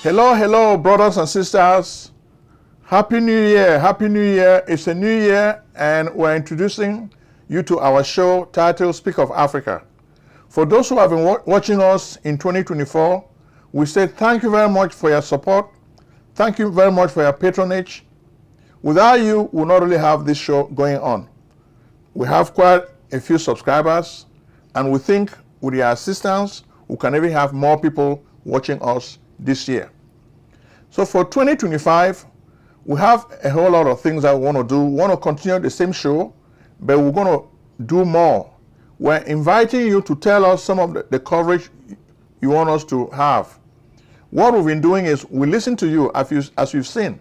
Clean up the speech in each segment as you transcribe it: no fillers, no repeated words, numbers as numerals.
Hello, hello, brothers and sisters. Happy New Year, Happy New Year. It's a new year and we're introducing you to our show titled Speak of Africa. For those who have been watching us in 2024, we say thank you very much for your support. Thank you very much for your patronage. Without you, we'll not really have this show going on. We have quite a few subscribers, and we think with your assistance, we can even have more people watching us this year. So for 2025, we have a whole lot of things that we want to do. We want to continue the same show, but we're going to do more. We're inviting you to tell us some of the coverage you want us to have. What we've been doing is we listen to you, as you've seen.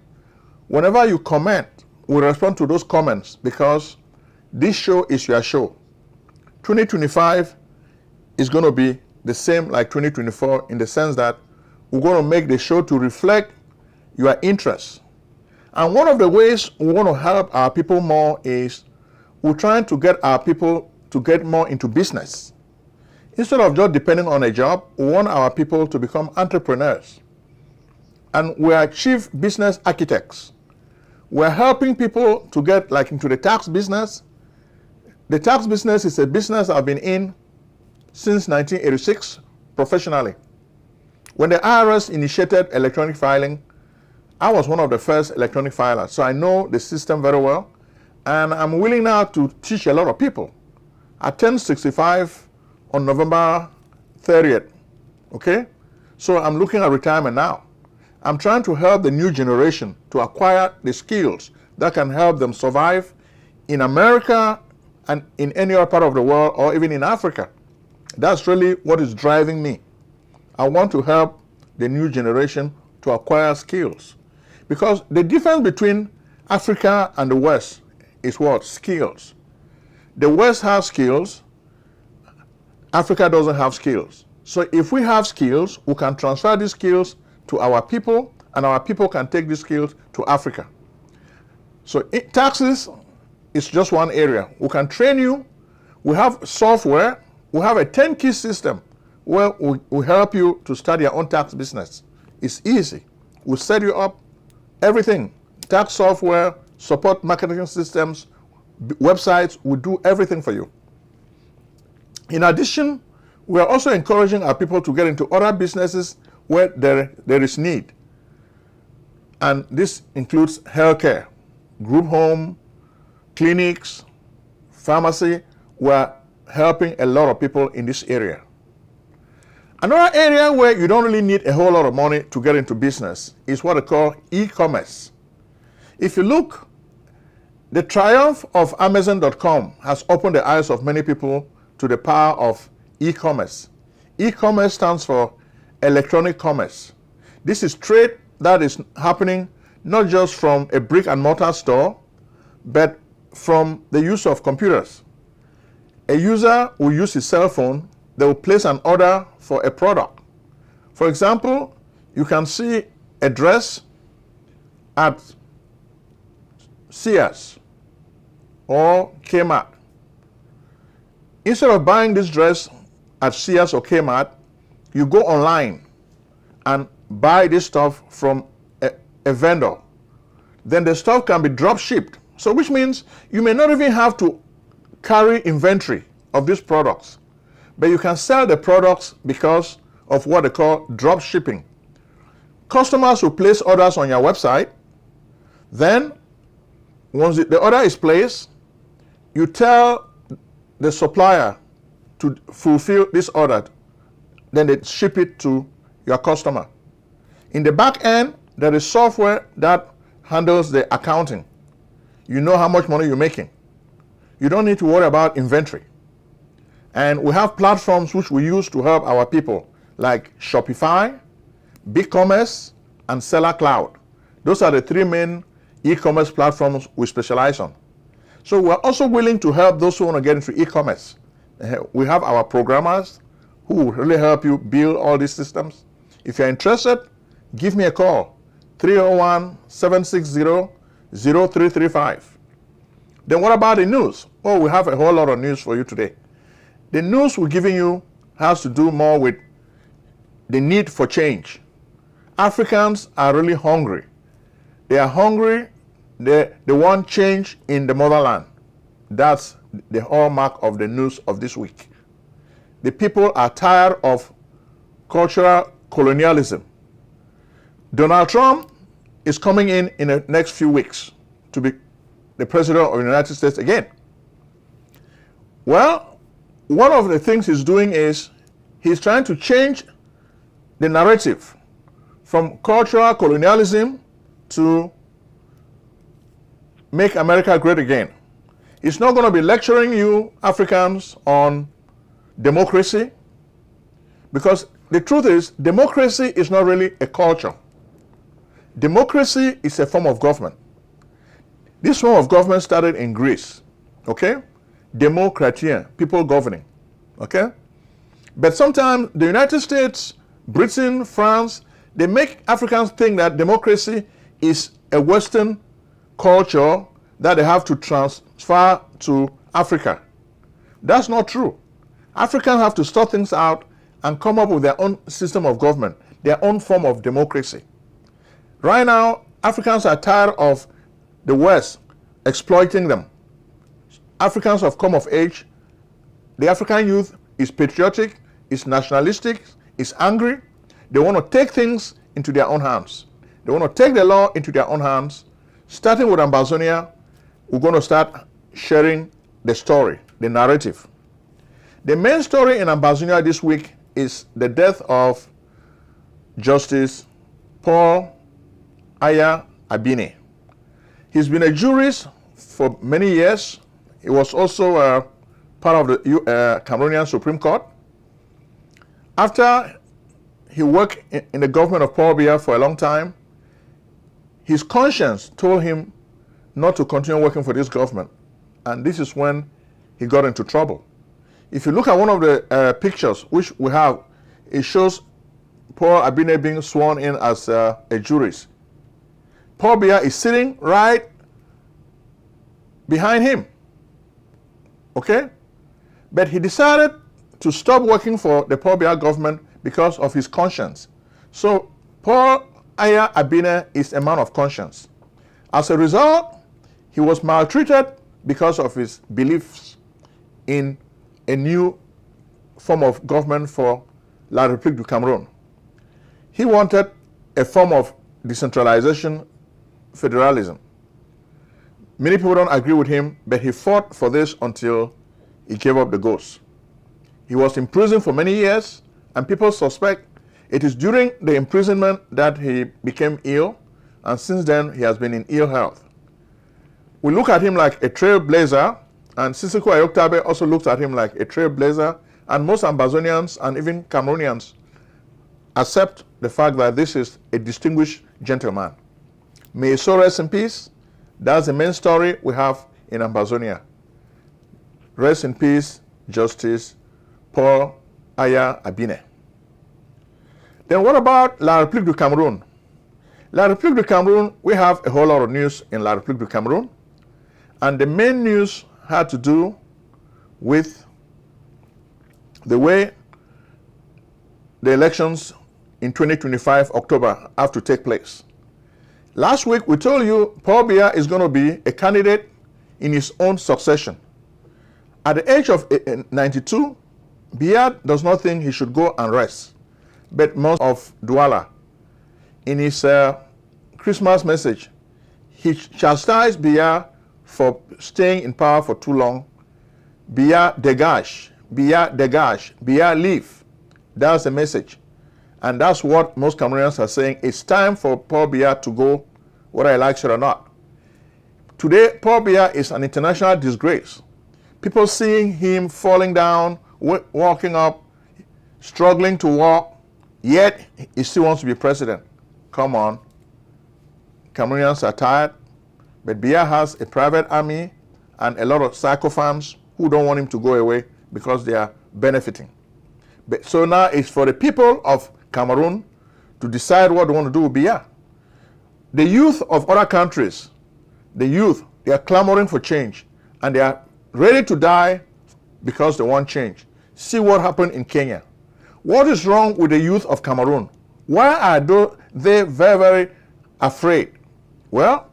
Whenever you comment, we respond to those comments because this show is your show. 2025 is going to be the same like 2024 in the sense that we're going to make the show to reflect your interests. And one of the ways we want to help our people more is we're trying to get our people to get more into business. Instead of just depending on a job, we want our people to become entrepreneurs. And we are chief business architects. We're helping people to get into the tax business. The tax business is a business I've been in since 1986 professionally. When the IRS initiated electronic filing, I was one of the first electronic filers, so I know the system very well, and I'm willing now to teach a lot of people. I turned 65 on November 30th, okay? So I'm looking at retirement now. I'm trying to help the new generation to acquire the skills that can help them survive in America and in any other part of the world or even in Africa. That's really what is driving me. I want to help the new generation to acquire skills. Because the difference between Africa and the West is what? Skills. The West has skills, Africa doesn't have skills. So if we have skills, we can transfer these skills to our people, and our people can take these skills to Africa. So taxes is just one area. We can train you. We have software. We have a 10-key system where we help you to start your own tax business. It's easy. We set you up everything. Tax software, support marketing systems, websites, we do everything for you. In addition, we are also encouraging our people to get into other businesses where there is need. And this includes healthcare, group home, clinics, pharmacy. We're helping a lot of people in this area. Another area where you don't really need a whole lot of money to get into business is what they call e-commerce. If you look, the triumph of Amazon.com has opened the eyes of many people to the power of e-commerce. E-commerce stands for electronic commerce. This is trade that is happening not just from a brick and mortar store, but from the use of computers. A user will use his cell phone, they will place an order for a product. For example, you can see a dress at Sears or Kmart. Instead of buying this dress at Sears or Kmart, you go online and buy this stuff from a vendor. Then the stuff can be drop shipped. So which means you may not even have to carry inventory of these products, but you can sell the products because of what they call drop shipping. Customers will place orders on your website. Then once the order is placed, you tell the supplier to fulfill this order. Then they ship it to your customer. In the back end, there is software that handles the accounting. You know how much money you're making. You don't need to worry about inventory. And we have platforms which we use to help our people, like Shopify, BigCommerce, and Seller Cloud. Those are the three main e-commerce platforms we specialize on. So we're also willing to help those who want to get into e-commerce. We have our programmers who will really help you build all these systems. If you're interested, give me a call, 301-760-0335. Then what about the news? Oh, we have a whole lot of news for you today. The news we're giving you has to do more with the need for change. Africans are really hungry. They are hungry. They want change in the motherland. That's the hallmark of the news of this week. The people are tired of cultural colonialism. Donald Trump is coming in the next few weeks to be the president of the United States again. Well, one of the things he's doing is he's trying to change the narrative from cultural colonialism to make America great again. He's not going to be lecturing you Africans on democracy, because the truth is democracy is not really a culture. Democracy is a form of government. This form of government started in Greece, okay? Democratia, people governing, okay? But sometimes the United States, Britain, France, they make Africans think that democracy is a Western culture that they have to transfer to Africa. That's not true. Africans have to sort things out and come up with their own system of government, their own form of democracy. Right now, Africans are tired of the West exploiting them. Africans have come of age. The African youth is patriotic, is nationalistic, is angry. They want to take things into their own hands. They want to take the law into their own hands. Starting with Ambazonia, we're going to start sharing the story, the narrative. The main story in Ambazonia this week is the death of Justice Paul Aya Abine. He's been a jurist for many years. He was also part of the Cameroonian Supreme Court. After he worked in the government of Paul Biya for a long time, his conscience told him not to continue working for this government. And this is when he got into trouble. If you look at one of the pictures which we have, it shows Paul Abine being sworn in as a jurist. Paul Biya is sitting right behind him. Okay? But he decided to stop working for the Paul Biya government because of his conscience. So Paul Aya Abine is a man of conscience. As a result, he was maltreated because of his beliefs in a new form of government for La République du Cameroon. He wanted a form of decentralization, federalism. Many people don't agree with him, but he fought for this until he gave up the ghost. He was in prison for many years, and people suspect it is during the imprisonment that he became ill, and since then he has been in ill health. We look at him like a trailblazer, and Sisiko Ayoktabe also looks at him like a trailblazer, and most Ambazonians and even Cameroonians accept the fact that this is a distinguished gentleman. May his soul rest in peace. That's the main story we have in Ambazonia. Rest in peace, Justice Paul Aya Abine. Then what about La République du Cameroon? La République du Cameroon, we have a whole lot of news in La République du Cameroon. And the main news had to do with the way the elections in 2025 October have to take place. Last week we told you Paul Biya is going to be a candidate in his own succession. At the age of 92, Biya does not think he should go and rest, but most of Douala. In his Christmas message, he chastised Biya for staying in power for too long. Biya dégage, Biya dégage, Biya leave. That's the message. And that's what most Cameroonians are saying. It's time for Paul Biya to go, whether I like it or not. Today, Paul Biya is an international disgrace. People seeing him falling down, walking up, struggling to walk, yet he still wants to be president. Come on. Cameroonians are tired, but Biya has a private army and a lot of sycophants who don't want him to go away because they are benefiting. But so now it's for the people of Cameroon to decide what they want to do with Biya. The youth of other countries, they are clamoring for change, and they are ready to die because they want change. See what happened in Kenya. What is wrong with the youth of Cameroon? Why are they very, very afraid? Well,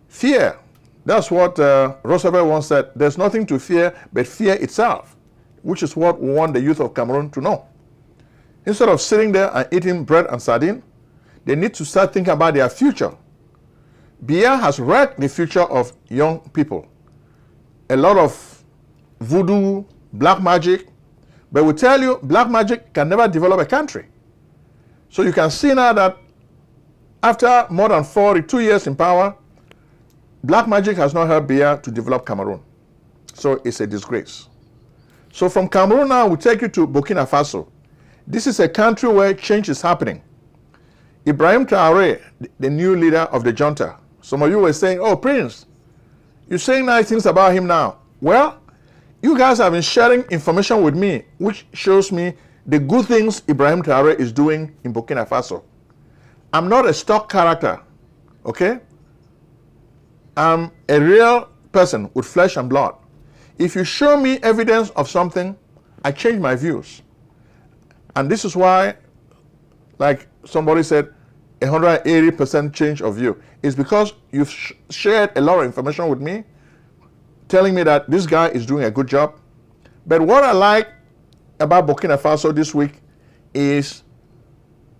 fear. That's what Roosevelt once said. There's nothing to fear but fear itself, which is what we want the youth of Cameroon to know. Instead of sitting there and eating bread and sardine, they need to start thinking about their future. Biya has wrecked the future of young people. A lot of voodoo, black magic, but we tell you, black magic can never develop a country. So you can see now that after more than 42 years in power, black magic has not helped Biya to develop Cameroon. So it's a disgrace. So from Cameroon now, we take you to Burkina Faso. This is a country where change is happening. Ibrahim Traoré, the new leader of the junta. Some of you were saying, oh, Prince, you're saying nice things about him now. Well, you guys have been sharing information with me, which shows me the good things Ibrahim Traoré is doing in Burkina Faso. I'm not a stock character, okay? I'm a real person with flesh and blood. If you show me evidence of something, I change my views. And this is why, like somebody said, 180% change of view. It's because you've shared a lot of information with me, telling me that this guy is doing a good job. But what I like about Burkina Faso this week is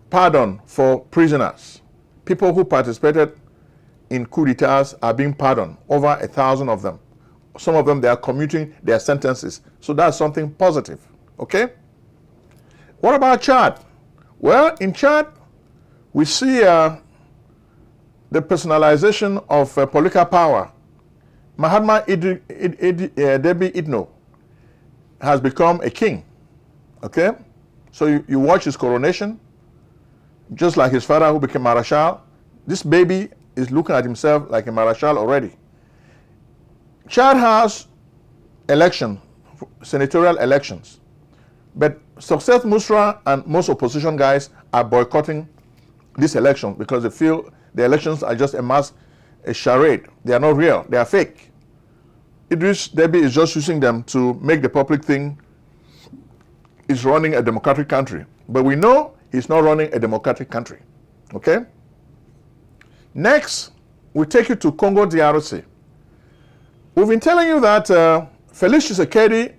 pardon for prisoners. People who participated in coup d'etats are being pardoned, over 1,000 of them. Some of them, they are commuting their sentences. So that's something positive, okay? What about Chad? Well, in Chad, we see the personalization of political power. Mahatma Debi Itno has become a king, okay? So you watch his coronation, just like his father who became Marshal. This baby is looking at himself like a Marshal already. Chad has election, senatorial elections, but Success Musra and most opposition guys are boycotting this election because they feel the elections are just a charade. They are not real, they are fake. Idris Deby is just using them to make the public think he's running a democratic country. But we know he's not running a democratic country, okay? Next, we take you to Congo DRC. We've been telling you that Felix Tshisekedi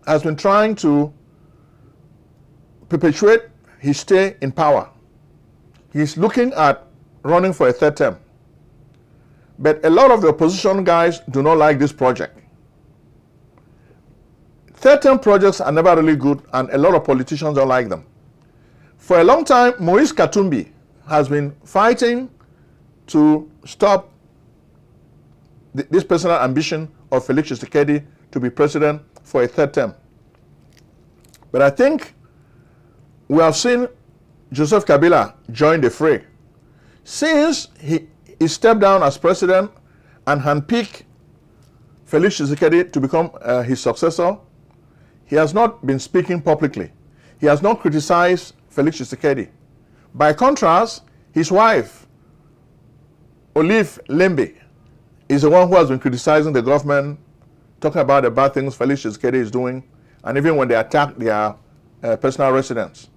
has been trying to perpetuate his stay in power. He's looking at running for a third term. But a lot of the opposition guys do not like this project. Third term projects are never really good, and a lot of politicians don't like them. For a long time, Moise Katumbi has been fighting to stop this personal ambition of Felix Tshisekedi to be president for a third term. But I think we have seen Joseph Kabila join the fray. Since he stepped down as president and handpicked Felix Tshisekedi to become his successor, he has not been speaking publicly. He has not criticized Felix Tshisekedi. By contrast, his wife, Olive Lembe, is the one who has been criticizing the government, talking about the bad things Felix Tshisekedi is doing, and even when they attack their personal residence.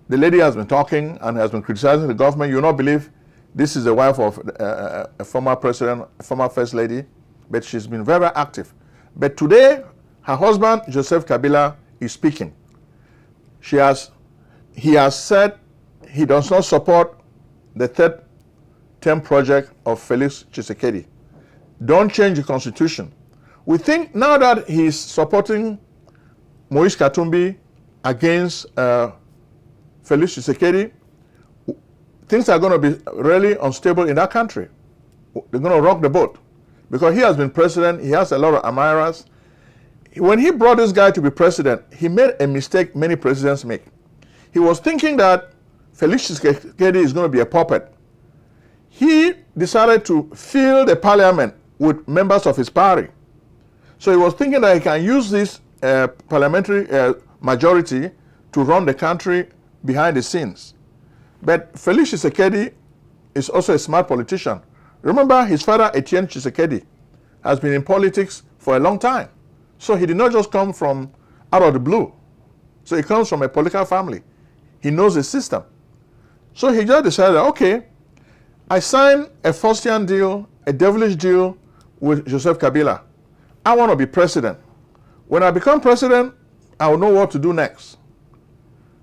The lady has been talking and has been criticizing the government. You will not believe this is the wife of a former president, a former first lady, but she's been very active. But today, her husband, Joseph Kabila, is speaking. He has said he does not support the third term project of Felix Tshisekedi. Don't change the constitution. We think now that he's supporting Moise Katumbi against Felix Tshisekedi, things are going to be really unstable in that country. They're going to rock the boat. Because he has been president, he has a lot of admirers. When he brought this guy to be president, he made a mistake many presidents make. He was thinking that Felix Tshisekedi is going to be a puppet. He decided to fill the parliament with members of his party. So he was thinking that he can use this parliamentary majority to run the country behind the scenes. But Felix Tshisekedi is also a smart politician. Remember, his father, Etienne Tshisekedi, has been in politics for a long time. So he did not just come from out of the blue. So he comes from a political family. He knows the system. So he just decided, okay, I signed a Faustian deal, a devilish deal with Joseph Kabila. I want to be president. When I become president, I will know what to do next.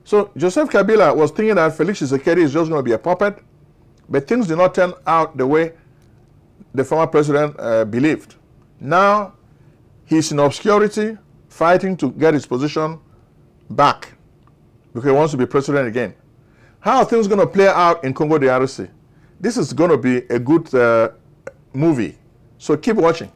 So Joseph Kabila was thinking that Felix Tshisekedi is just going to be a puppet, but things did not turn out the way the former president believed. Now he's in obscurity, fighting to get his position back because he wants to be president again. How are things going to play out in Congo DRC? This is going to be a good movie, so keep watching.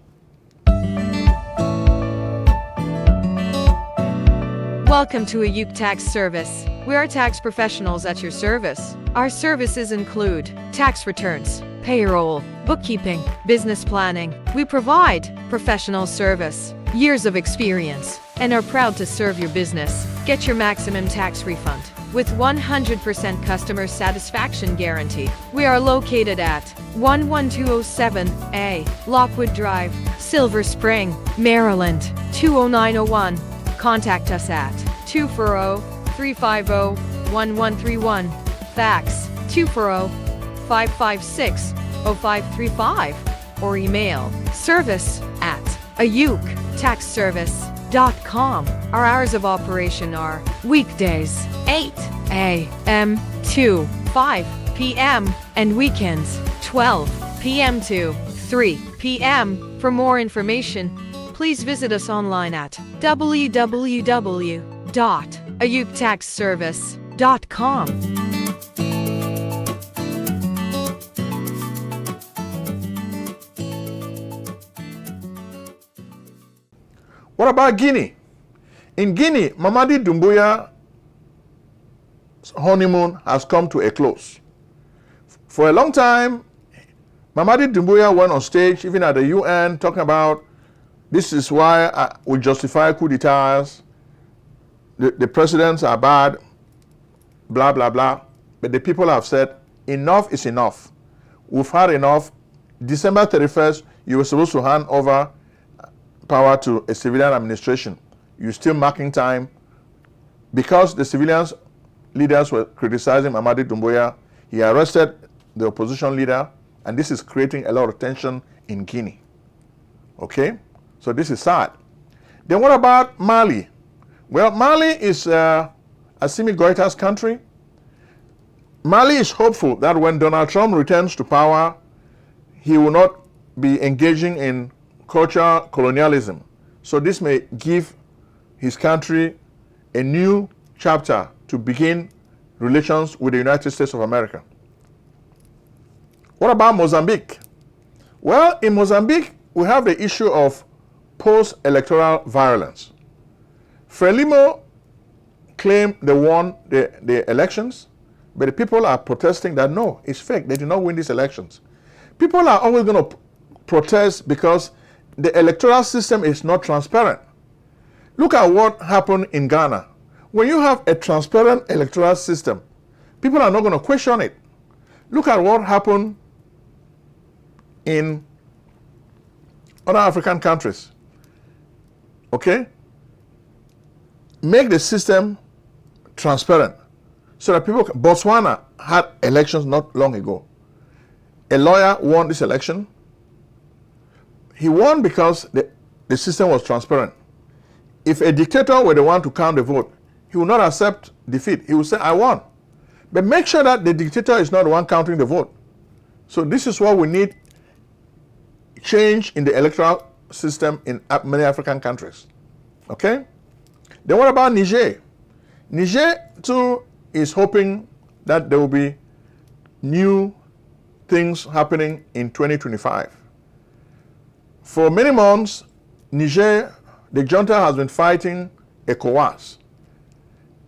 Welcome to Ayuk Tax Service. We are tax professionals at your service. Our services include tax returns, payroll, bookkeeping, business planning. We provide professional service, years of experience, and are proud to serve your business. Get your maximum tax refund with 100% customer satisfaction guarantee. We are located at 11207A Lockwood Drive, Silver Spring, Maryland 20901. Contact us at 240-350-1131. Fax 240-556-0535. Or email service@ayuktaxservice.com. Our hours of operation are weekdays 8 a.m. to 5 p.m. and weekends 12 p.m. to 3 p.m. For more information, please visit us online at www.ayuktaxservice.com. What about Guinea? In Guinea, Mamadi Doumbouya's honeymoon has come to a close. For a long time, Mamadi Doumbouya went on stage, even at the UN, talking about this is why we justify coup d'etats, the presidents are bad, blah, blah, blah. But the people have said, enough is enough. We've had enough. December 31st, you were supposed to hand over power to a civilian administration. You're still marking time. Because the civilian leaders were criticizing Mamadi Doumbouya, he arrested the opposition leader, and this is creating a lot of tension in Guinea. Okay? So this is sad. Then what about Mali? Well, Mali is Assimi Goïta's country. Mali is hopeful that when Donald Trump returns to power, he will not be engaging in cultural colonialism. So this may give his country a new chapter to begin relations with the United States of America. What about Mozambique? Well, in Mozambique, we have the issue of post-electoral violence. Frelimo claimed they won the elections, but the people are protesting that no, it's fake. They did not win these elections. People are always going to protest because the electoral system is not transparent. Look at what happened in Ghana. When you have a transparent electoral system, people are not going to question it. Look at what happened in other African countries. Okay? Make the system transparent so that people can. Botswana had elections not long ago. A lawyer won this election. He won because the system was transparent. If a dictator were the one to count the vote, he would not accept defeat. He would say, I won. But make sure that the dictator is not the one counting the vote. So this is what we need, change in the electoral system in many African countries. Okay? Then what about Niger? Niger too is hoping that there will be new things happening in 2025. For many months, Niger, the junta has been fighting ECOWAS.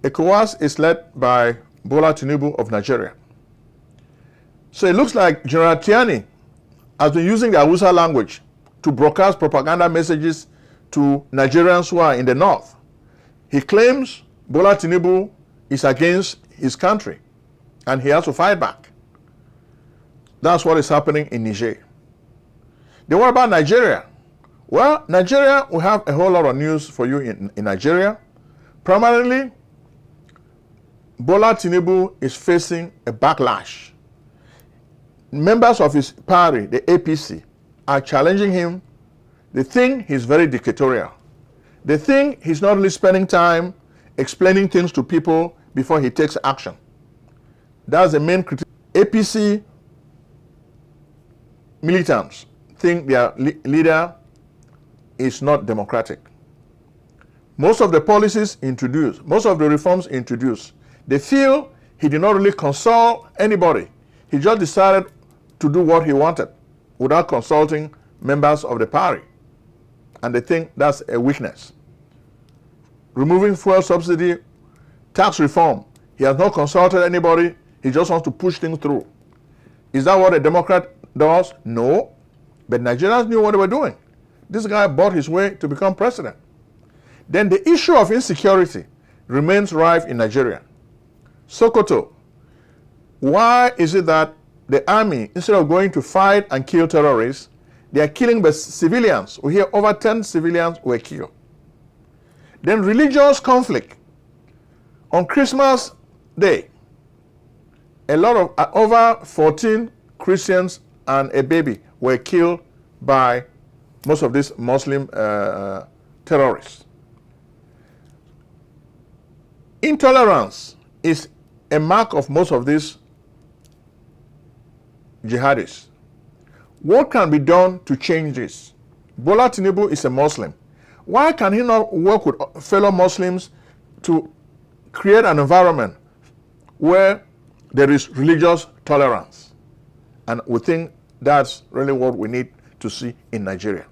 ECOWAS is led by Bola Tinubu of Nigeria. So it looks like General Tiani has been using the Hausa language to broadcast propaganda messages to Nigerians who are in the north. He claims Bola Tinubu is against his country and he has to fight back. That's what is happening in Niger. Then what about Nigeria? Well, Nigeria, we have a whole lot of news for you in Nigeria. Primarily, Bola Tinubu is facing a backlash. Members of his party, the APC, are challenging him. They think he's very dictatorial. They think he's not really spending time explaining things to people before he takes action. That's the main critique. APC militants think their leader is not democratic. Most of the policies introduced, most of the reforms introduced, they feel he did not really consult anybody. He just decided to do what he wanted without consulting members of the party. And they think that's a weakness. Removing fuel subsidy, tax reform, he has not consulted anybody. He just wants to push things through. Is that what a Democrat does? No. But Nigerians knew what they were doing. This guy bought his way to become president. Then the issue of insecurity remains rife in Nigeria. Sokoto, why is it that the army, instead of going to fight and kill terrorists, they are killing the civilians? We hear over 10 civilians were killed. Then religious conflict. On Christmas Day, a lot of over 14 Christians and a baby were killed by most of these Muslim terrorists. Intolerance is a mark of most of these jihadists. What can be done to change this? Bola Tinubu is a Muslim. Why can he not work with fellow Muslims to create an environment where there is religious tolerance? And we think that's really what we need to see in Nigeria.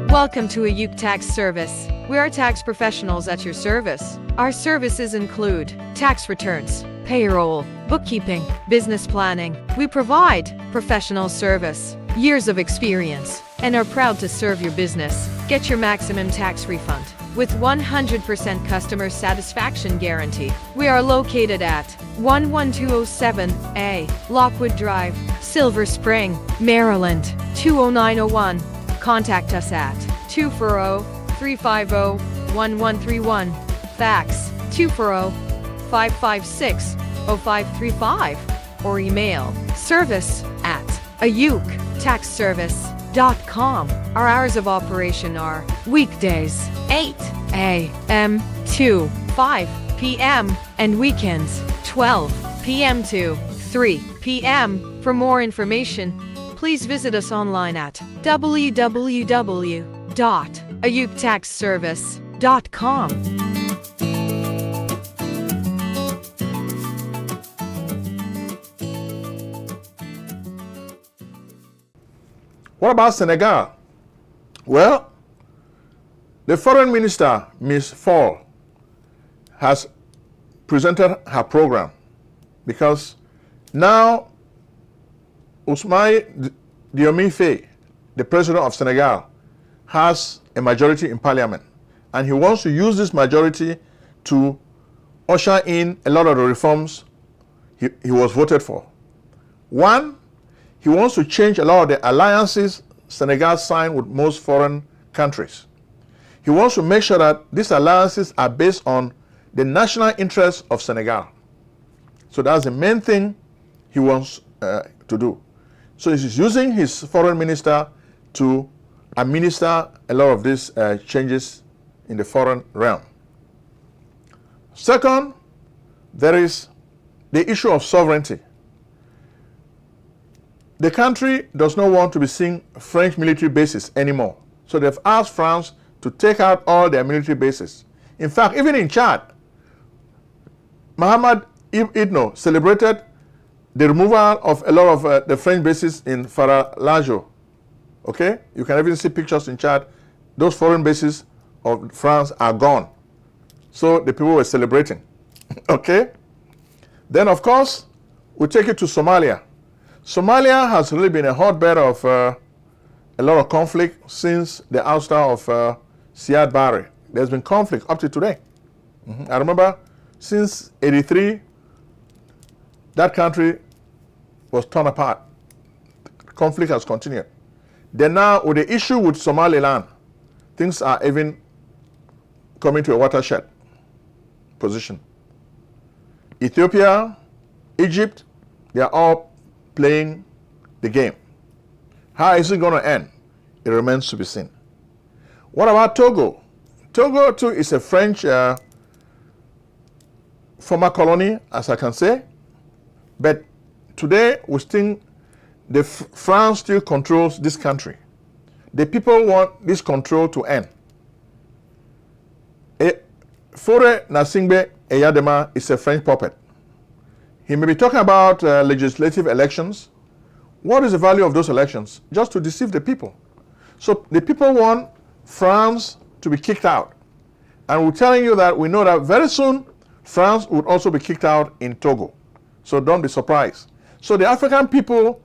Welcome to Ayuk Tax Service. We are tax professionals at your service. Our services include tax returns, payroll, bookkeeping, business planning. We provide professional service, years of experience, and are proud to serve your business. Get your maximum tax refund with 100% customer satisfaction guarantee. We are located at 11207A Lockwood Drive, Silver Spring, Maryland, 20901. Contact us at 240-350-1131. Fax 240-556-0535. Or email service@ayuktaxservice.com. Our hours of operation are weekdays 8 a.m. to 5 p.m. and weekends 12 p.m. to 3 p.m. For more information, please visit us online at www.ayuktaxservice.com. What about Senegal? Well, the foreign minister, Ms. Fall, has presented her program because now Ousmane Diomé, the president of Senegal, has a majority in parliament, and he wants to use this majority to usher in a lot of the reforms he was voted for. One, he wants to change a lot of the alliances Senegal signed with most foreign countries. He wants to make sure that these alliances are based on the national interests of Senegal. So that's the main thing he wants to do. So he's using his foreign minister to administer a lot of these changes in the foreign realm. Second, there is the issue of sovereignty. The country does not want to be seeing French military bases anymore. So they've asked France to take out all their military bases. In fact, even in Chad, Mohamed Idno celebrated the removal of a lot of the French bases in Faralajo. Okay? You can even see pictures in Chad. Those foreign bases of France are gone. So the people were celebrating. Okay? Then, of course, we take it to Somalia. Somalia has really been a hotbed of a lot of conflict since the ouster of Siad Barre. There's been conflict up to today. I remember since '83, that country was torn apart. Conflict has continued. Then now, with the issue with Somaliland, things are even coming to a watershed position. Ethiopia, Egypt, they are all playing the game. How is it going to end? It remains to be seen. What about Togo? Togo too is a French former colony, as I can say, but today we think France still controls this country. The people want this control to end. Fore Nasingbe Eyadema is a French puppet. He may be talking about legislative elections. What is the value of those elections? Just to deceive the people. So the people want France to be kicked out. And we're telling you that we know that very soon France would also be kicked out in Togo. So don't be surprised. So the African people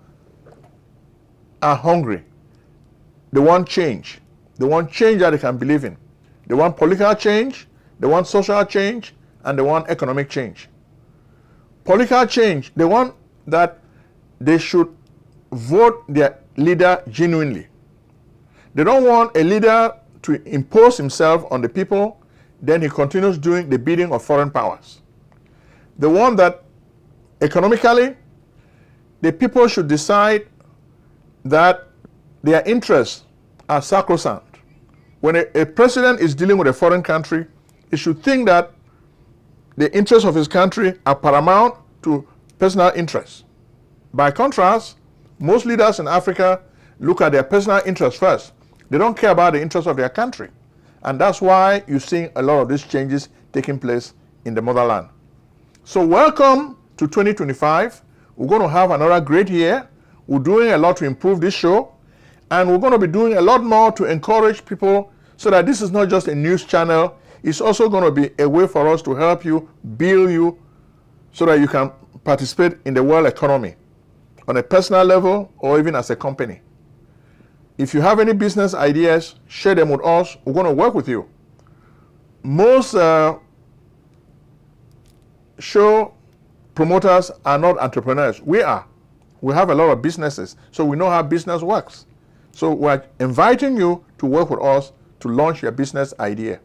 are hungry. They want change. They want change that they can believe in. They want political change, they want social change, and they want economic change. Political change, they want that they should vote their leader genuinely. They don't want a leader to impose himself on the people, then he continues doing the bidding of foreign powers. They want that economically, the people should decide that their interests are sacrosanct. When a president is dealing with a foreign country, he should think that the interests of his country are paramount to personal interests. By contrast, most leaders in Africa look at their personal interests first. They don't care about the interests of their country. And that's why you're seeing a lot of these changes taking place in the motherland. So welcome to 2025. We're going to have another great year. We're doing a lot to improve this show. And we're going to be doing a lot more to encourage people so that this is not just a news channel. It's also going to be a way for us to help you, build you, so that you can participate in the world economy on a personal level or even as a company. If you have any business ideas, share them with us. We're going to work with you. Most show promoters are not entrepreneurs. We are. We have a lot of businesses, so we know how business works. So we're inviting you to work with us to launch your business idea.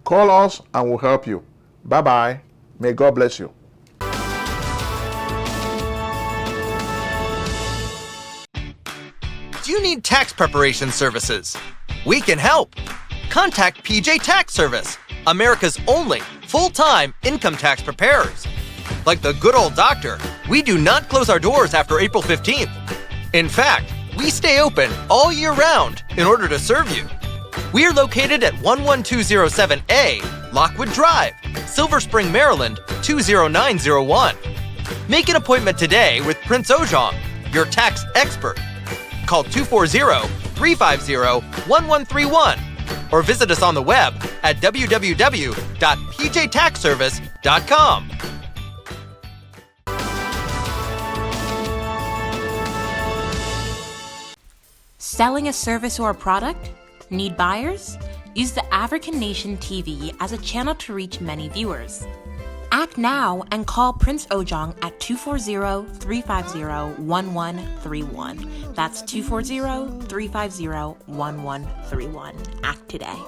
Call us and we'll help you. Bye-bye. May God bless you. Do you need tax preparation services? We can help. Contact PJ Tax Service, America's only full-time income tax preparers. Like the good old doctor, we do not close our doors after April 15th. In fact, we stay open all year round in order to serve you. We are located at 11207A, Lockwood Drive, Silver Spring, Maryland, 20901. Make an appointment today with Prince Ojong, your tax expert. Call 240-350-1131 or visit us on the web at www.pjtaxservice.com. Selling a service or a product? Need buyers? Use the African Nation TV as a channel to reach many viewers. Act now and call Prince Ojong at 240-350-1131. That's 240-350-1131. Act today.